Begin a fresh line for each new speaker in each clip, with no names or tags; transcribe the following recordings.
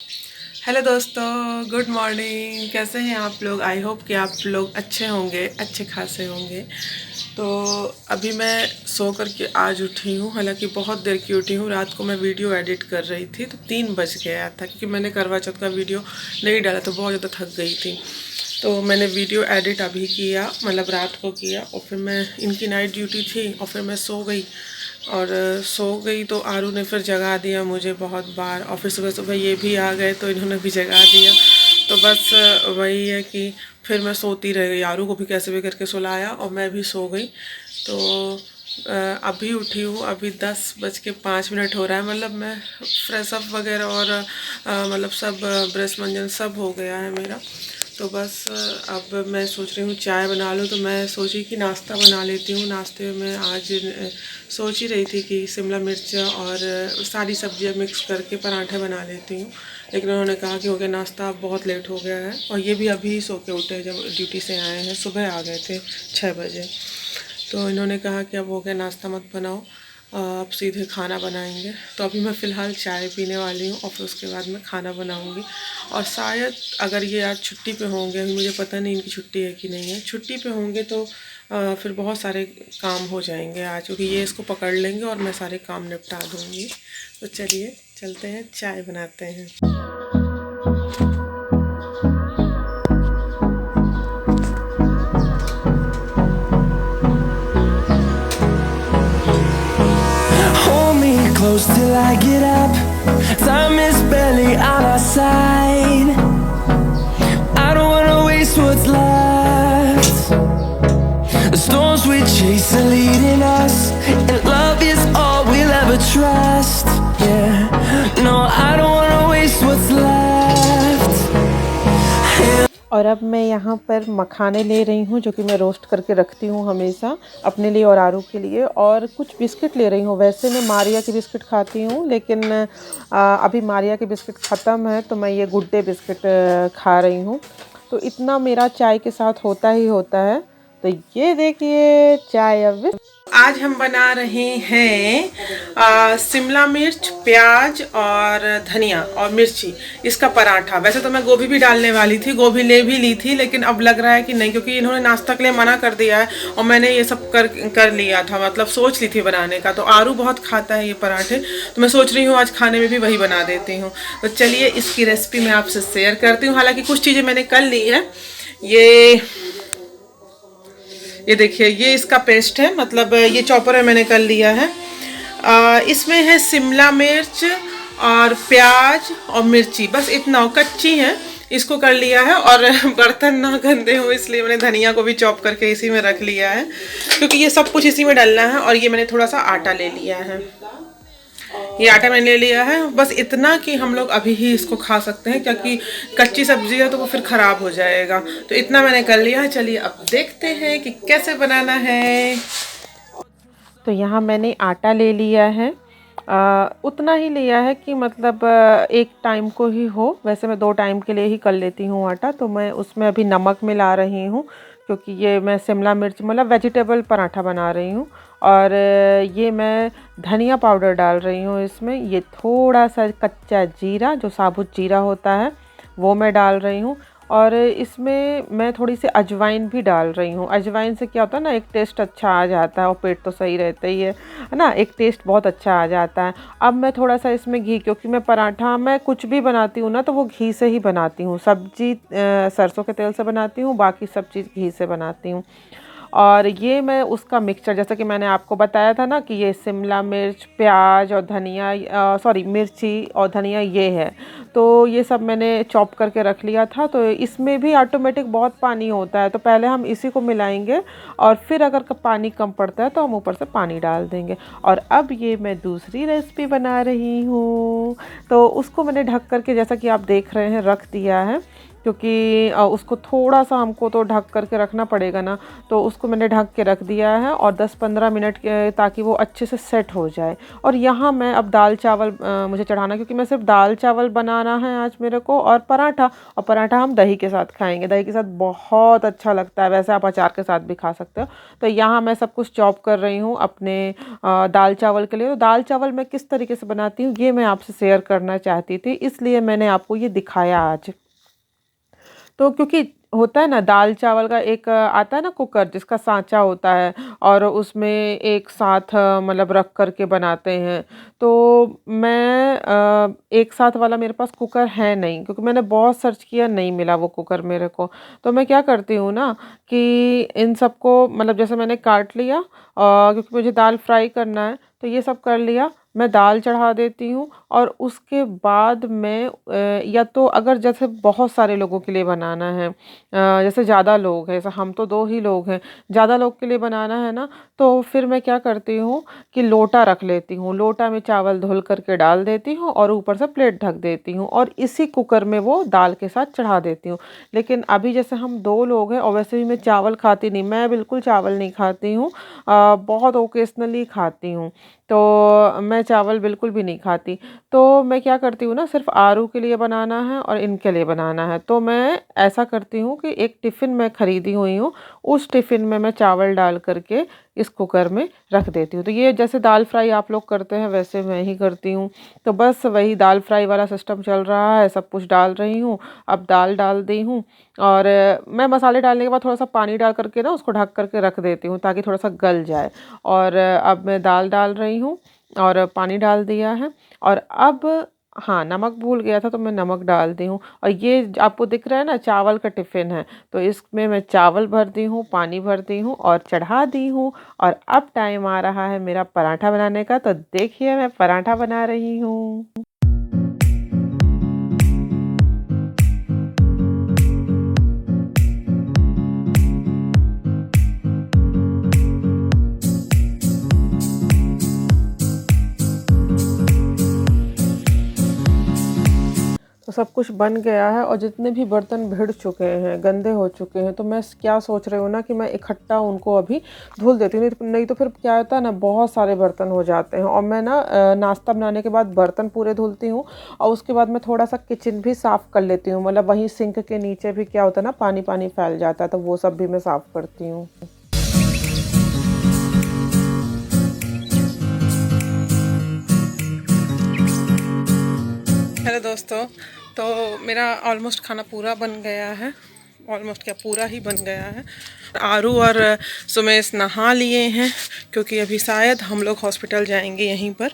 Hello दोस्तों, good morning. कैसे हैं आप लोग? आई होप कि आप लोग अच्छे होंगे, अच्छे खासे होंगे। तो अभी मैं सो कर के आज उठी हूँ, हालांकि बहुत देर की उठी हूँ। रात को मैं वीडियो एडिट कर रही थी तो 3 बज गया था, क्योंकि मैंने करवा चौथ का वीडियो नहीं डाला तो बहुत ज़्यादा थक गई थी। तो मैंने वीडियो एडिट अभी किया, मतलब रात को किया, और फिर मैं इनकी नाइट ड्यूटी थी और फिर मैं सो गई। और सो गई तो आरू ने फिर जगा दिया मुझे बहुत बार, और फिर सुबह सुबह ये भी आ गए तो इन्होंने भी जगा दिया। तो बस वही है कि फिर मैं सोती रह गई, आरू को भी कैसे भी करके सुलाया और मैं भी सो गई। तो अभी उठी हूँ, अभी 10:05 हो रहा है। मतलब मैं फ्रेश अप वगैरह और मतलब सब ब्रश मंजन सब हो गया है मेरा। तो बस अब मैं सोच रही हूँ चाय बना लूँ। तो मैं सोची कि नाश्ता बना लेती हूँ। नाश्ते में आज सोच ही रही थी कि शिमला मिर्च और सारी सब्जियाँ मिक्स करके पराठे बना लेती हूँ, लेकिन उन्होंने कहा कि हो गया नाश्ता, अब बहुत लेट हो गया है। और ये भी अभी सो के उठे, जब ड्यूटी से आए हैं, सुबह आ गए थे 6 बजे। तो इन्होंने कहा कि अब हो गया नाश्ता मत बनाओ, अब सीधे खाना बनाएंगे। तो अभी मैं फ़िलहाल चाय पीने वाली हूँ और फिर उसके बाद मैं खाना बनाऊँगी। और शायद अगर ये आज छुट्टी पे होंगे, अभी मुझे पता नहीं इनकी छुट्टी है कि नहीं है। छुट्टी पे होंगे तो फिर बहुत सारे काम हो जाएंगे आज, क्योंकि ये इसको पकड़ लेंगे और मैं सारे काम निपटा दूँगी। तो चलिए चलते हैं, चाय बनाते हैं।
Hold me close till I get up. Time is barely on our side. I don't wanna waste what's left. The storms we chase are leading us, and love is all we'll ever trust. Yeah, no, I don't wanna waste what's left.
और अब मैं यहाँ पर मखाने ले रही हूँ, जो कि मैं रोस्ट करके रखती हूँ हमेशा अपने लिए और आरू के लिए। और कुछ बिस्किट ले रही हूँ। वैसे मैं मारिया की बिस्किट खाती हूँ, लेकिन अभी मारिया के बिस्किट ख़त्म है तो मैं ये गुड डे बिस्किट खा रही हूँ। तो इतना मेरा चाय के साथ होता ही होता है। तो ये देखिए चाय अब
आज हम बना रहे हैं शिमला मिर्च, प्याज और धनिया और मिर्ची, इसका पराठा। वैसे तो मैं गोभी भी डालने वाली थी, गोभी ले भी ली थी, लेकिन अब लग रहा है कि नहीं, क्योंकि इन्होंने नाश्ता के लिए मना कर दिया है और मैंने ये सब कर लिया था, मतलब सोच ली थी बनाने का। तो आरू बहुत खाता है ये पराठे, तो मैं सोच रही हूँ आज खाने में भी वही बना देती हूँ। तो चलिए इसकी रेसिपी मैं आपसे शेयर करती हूँ। हालाँकि कुछ चीज़ें मैंने कर ली है। ये देखिए, ये इसका पेस्ट है, मतलब ये चॉपर में मैंने कर लिया है। इसमें है शिमला मिर्च और प्याज और मिर्ची, बस इतना, कच्ची है, इसको कर लिया है। और बर्तन ना गंदे हो इसलिए मैंने धनिया को भी चॉप करके इसी में रख लिया है, क्योंकि ये सब कुछ इसी में डालना है। और ये मैंने थोड़ा सा आटा ले लिया है, ये आटा मैंने ले लिया है, बस इतना कि हम लोग अभी ही इसको खा सकते हैं, क्योंकि कच्ची सब्जी है तो वो फिर ख़राब हो जाएगा। तो इतना मैंने कर लिया है। चलिए अब देखते हैं कि कैसे बनाना है।
तो यहाँ मैंने आटा ले लिया है। उतना ही लिया है कि मतलब एक टाइम को ही हो। वैसे मैं 2 टाइम के लिए ही कर लेती हूँ आटा। तो मैं उसमें अभी नमक मिला रही हूँ, क्योंकि ये मैं शिमला मिर्च मतलब वेजिटेबल पराठा बना रही हूँ। और ये मैं धनिया पाउडर डाल रही हूँ इसमें। ये थोड़ा सा कच्चा जीरा, जो साबुत जीरा होता है, वो मैं डाल रही हूँ। और इसमें मैं थोड़ी सी अजवाइन भी डाल रही हूँ। अजवाइन से क्या होता है ना, एक टेस्ट अच्छा आ जाता है और पेट तो सही रहता ही है ना, एक टेस्ट बहुत अच्छा आ जाता है। अब मैं थोड़ा सा इसमें घी, क्योंकि मैं पराठा मैं कुछ भी बनाती हूँ ना तो वो घी से ही बनाती हूँ। सब्जी सरसों के तेल से बनाती हूँ, बाकी सब चीज़ घी से बनाती हूँ। और ये मैं उसका मिक्सचर, जैसा कि मैंने आपको बताया था ना कि ये शिमला मिर्च, प्याज और धनिया, सॉरी मिर्ची और धनिया ये है। तो ये सब मैंने चॉप करके रख लिया था। तो इसमें भी ऑटोमेटिक बहुत पानी होता है, तो पहले हम इसी को मिलाएंगे और फिर अगर पानी कम पड़ता है तो हम ऊपर से पानी डाल देंगे। और अब ये मैं दूसरी रेसिपी बना रही हूँ, तो उसको मैंने ढक करके, जैसा कि आप देख रहे हैं, रख दिया है। क्योंकि उसको थोड़ा सा हमको तो ढक करके रखना पड़ेगा ना, तो उसको मैंने ढक के रख दिया है और 10-15 मिनट के, ताकि वो अच्छे से सेट हो जाए। और यहाँ मैं अब दाल चावल मुझे चढ़ाना, क्योंकि मैं सिर्फ दाल चावल बनाना है आज मेरे को, और पराठा। और पराठा हम दही के साथ खाएंगे, दही के साथ बहुत अच्छा लगता है, वैसे आप अचार के साथ भी खा सकते हो। तो यहाँ मैं सब कुछ चॉप कर रही हूँ अपने दाल चावल के लिए। तो दाल चावल मैं किस तरीके से बनाती हूँ ये मैं आपसे शेयर करना चाहती थी, इसलिए मैंने आपको ये दिखाया आज। तो क्योंकि होता है ना, दाल चावल का एक आता है ना कुकर, जिसका सांचा होता है और उसमें एक साथ मतलब रख करके बनाते हैं। तो मैं एक साथ वाला मेरे पास कुकर है नहीं, क्योंकि मैंने बहुत सर्च किया, नहीं मिला वो कुकर मेरे को। तो मैं क्या करती हूँ ना कि इन सबको मतलब जैसे मैंने काट लिया, क्योंकि मुझे दाल फ्राई करना है, तो ये सब कर लिया, मैं दाल चढ़ा देती हूँ। और उसके बाद मैं या तो अगर जैसे बहुत सारे लोगों के लिए बनाना है, जैसे ज़्यादा लोग हैं, जैसे हम तो 2 ही लोग हैं, ज़्यादा लोग के लिए बनाना है ना, तो फिर मैं क्या करती हूँ कि लोटा रख लेती हूँ, लोटा में चावल धुल करके डाल देती हूँ और ऊपर से प्लेट ढक देती हूँ और इसी कुकर में वो दाल के साथ चढ़ा देती हूँ। लेकिन अभी जैसे हम 2 लोग हैं और वैसे भी मैं चावल खाती नहीं, मैं बिल्कुल चावल नहीं खाती हूँ, बहुत ओकेजनली खाती हूँ, तो मैं चावल बिल्कुल भी नहीं खाती। तो मैं क्या करती हूँ ना, सिर्फ आरू के लिए बनाना है और इनके लिए बनाना है, तो मैं ऐसा करती हूँ कि एक टिफ़िन मैं ख़रीदी हुई हूँ, उस टिफ़िन में मैं चावल डाल करके इस कुकर में रख देती हूँ। तो ये जैसे दाल फ्राई आप लोग करते हैं वैसे मैं ही करती हूँ। तो बस वही दाल फ्राई वाला सिस्टम चल रहा है, सब कुछ डाल रही हूँ, अब दाल डाल दी हूँ और मैं मसाले डालने के बाद थोड़ा सा पानी डाल करके ना उसको ढक करके रख देती हूँ, ताकि थोड़ा सा गल जाए। और अब मैं दाल डाल रही हूँ और पानी डाल दिया है। और अब हाँ, नमक भूल गया था तो मैं नमक डाल दी हूँ। और ये आपको दिख रहा है ना, चावल का टिफ़िन है, तो इसमें मैं चावल भर दी हूँ, पानी भर दी हूँ और चढ़ा दी हूँ। और अब टाइम आ रहा है मेरा पराठा बनाने का, तो देखिए मैं पराठा बना रही हूँ। तो सब कुछ बन गया है और जितने भी बर्तन भिड़ चुके हैं, गंदे हो चुके हैं, तो मैं क्या सोच रही हूँ ना कि मैं इकट्ठा उनको अभी धुल देती हूँ, नहीं तो फिर क्या होता है ना, बहुत सारे बर्तन हो जाते हैं। और मैं ना नाश्ता बनाने के बाद बर्तन पूरे धुलती हूँ और उसके बाद मैं थोड़ा सा किचन भी साफ़ कर लेती हूँ, मतलब वहीं सिंक के नीचे भी क्या होता है ना, पानी पानी फैल जाता है, तो वो सब भी मैं साफ़ करती हूँ।
हेलो दोस्तों, तो मेरा ऑलमोस्ट खाना पूरा बन गया है, ऑलमोस्ट क्या पूरा ही बन गया है। आरू और सुमेश नहा लिए हैं, क्योंकि अभी शायद हम लोग हॉस्पिटल जाएंगे यहीं पर,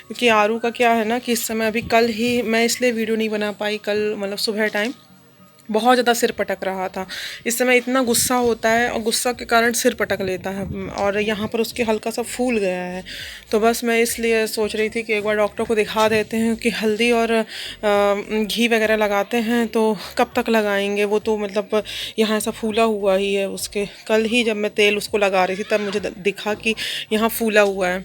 क्योंकि आरू का क्या है ना कि इस समय अभी कल ही मैं इसलिए वीडियो नहीं बना पाई, कल मतलब सुबह टाइम बहुत ज़्यादा सिर पटक रहा था। इस समय इतना गुस्सा होता है और गुस्सा के कारण सिर पटक लेता है और यहाँ पर उसके हल्का सा फूल गया है। तो बस मैं इसलिए सोच रही थी कि एक बार डॉक्टर को दिखा देते हैं, कि हल्दी और घी वगैरह लगाते हैं तो कब तक लगाएंगे, वो तो मतलब यहाँ ऐसा फूला हुआ ही है उसके। कल ही जब मैं तेल उसको लगा रही थी तब मुझे दिखा कि यहाँ फूला हुआ है।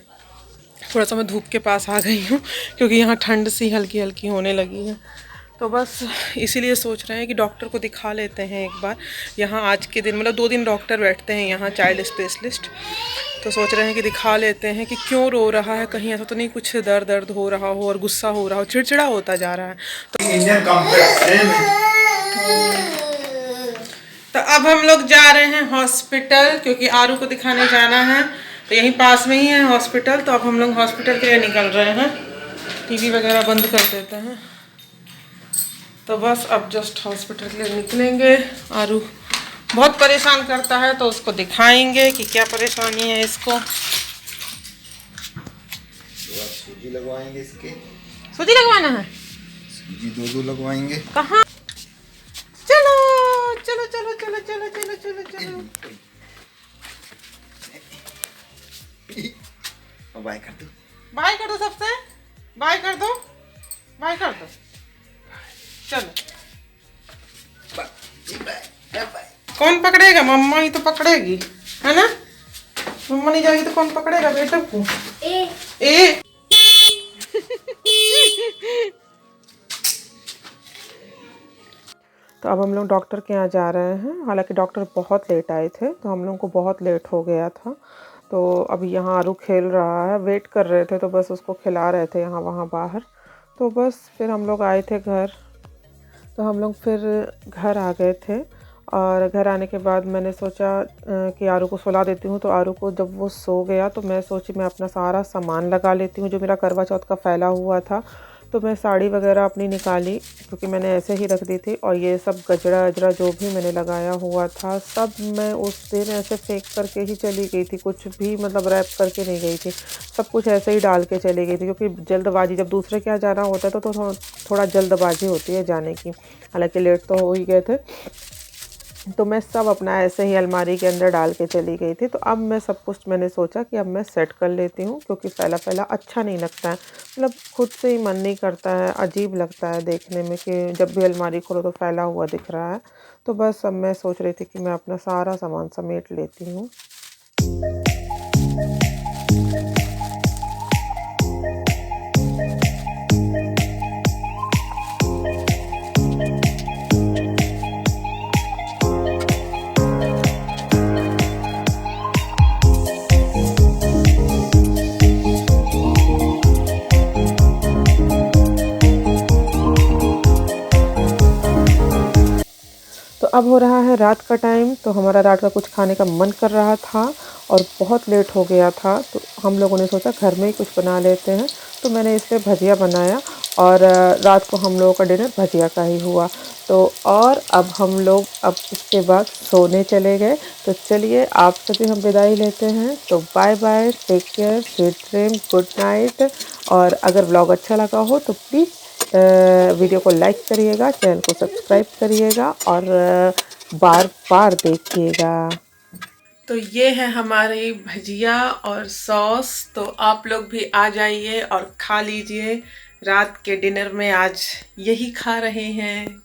थोड़ा सा मैं धूप के पास आ गई हूँ, क्योंकि यहाँ ठंड सी हल्की हल्की होने लगी है। तो बस इसीलिए सोच रहे हैं कि डॉक्टर को दिखा लेते हैं एक बार। यहाँ आज के दिन मतलब 2 दिन डॉक्टर बैठते हैं यहाँ, चाइल्ड स्पेशलिस्ट। तो सोच रहे हैं कि दिखा लेते हैं कि क्यों रो रहा है, कहीं ऐसा तो नहीं कुछ दर्द हो रहा हो और गुस्सा हो रहा हो, चिड़चिड़ा होता जा रहा है। तो अब हम लोग जा रहे हैं हॉस्पिटल, क्योंकि आरू को दिखाने जाना है, तो यहीं पास में ही है हॉस्पिटल। तो अब हम लोग हॉस्पिटल के लिए निकल रहे हैं, टीवी वगैरह बंद कर देते हैं। तो बस अब जस्ट हॉस्पिटल के लिए निकलेंगे। आरू बहुत परेशान करता है, तो उसको दिखाएंगे कि क्या परेशानी है इसको।
सूजी लगवाएंगे इसके।
सूजी लगवाना है?
सूजी 2 लगवाएंगे।
कहाँ? चलो चलो चलो चलो चलो चलो चलो चलो।
बाय कर दो,
बाय कर दो सबसे, बाय कर दो, बाय कर दो, चलो। कौन पकड़ेगा? मम्मा ही तो पकड़ेगी, है ना? मम्मा नहीं जाएगी तो कौन पकड़ेगा बेटा को? ए
तो अब हम लोग डॉक्टर के यहाँ जा रहे हैं। हालांकि डॉक्टर बहुत लेट आए थे तो हम लोग को बहुत लेट हो गया था। तो अभी यहाँ आरू खेल रहा है, वेट कर रहे थे तो बस उसको खिला रहे थे यहाँ वहाँ बाहर। तो बस फिर हम लोग आए थे घर। तो हम लोग फिर घर आ गए थे और घर आने के बाद मैंने सोचा कि आरू को सुला देती हूँ। तो आरू को जब वो सो गया तो मैं सोची मैं अपना सारा सामान लगा लेती हूँ जो मेरा करवा चौथ का फैला हुआ था। तो मैं साड़ी वगैरह अपनी निकाली क्योंकि मैंने ऐसे ही रख दी थी, और ये सब गजरा अजरा जो भी मैंने लगाया हुआ था सब मैं उस दिन ऐसे फेंक करके ही चली गई थी। कुछ भी मतलब रैप करके नहीं गई थी, सब कुछ ऐसे ही डाल के चली गई थी क्योंकि जल्दबाजी, जब दूसरे के यहाँ जाना होता है तो थोड़ा जल्दबाजी होती है जाने की। हालांकि लेट तो हो ही गए थे। तो मैं सब अपना ऐसे ही अलमारी के अंदर डाल के चली गई थी। तो अब मैं सब कुछ मैंने सोचा कि अब मैं सेट कर लेती हूँ क्योंकि पहला पहला अच्छा नहीं लगता है, मतलब खुद से ही मन नहीं करता है, अजीब लगता है देखने में कि जब भी अलमारी खोलो तो फैला हुआ दिख रहा है। तो बस अब मैं सोच रही थी कि मैं अपना सारा सामान समेट लेती हूँ। तो अब हो रहा है रात का टाइम, तो हमारा रात का कुछ खाने का मन कर रहा था और बहुत लेट हो गया था। तो हम लोगों ने सोचा घर में ही कुछ बना लेते हैं। तो मैंने इसलिए भजिया बनाया और रात को हम लोगों का डिनर भजिया का ही हुआ। तो और अब हम लोग अब इसके बाद सोने चले गए। तो चलिए आपसे भी हम विदाई लेते हैं। तो bye bye, take care, sweet dream, good night. और अगर व्लॉग अच्छा लगा हो तो प्लीज़ वीडियो को लाइक करिएगा, चैनल को सब्सक्राइब करिएगा और बार बार देखिएगा।
तो ये है हमारी भजिया और सॉस। तो आप लोग भी आ जाइए और खा लीजिए। रात के डिनर में आज यही खा रहे हैं।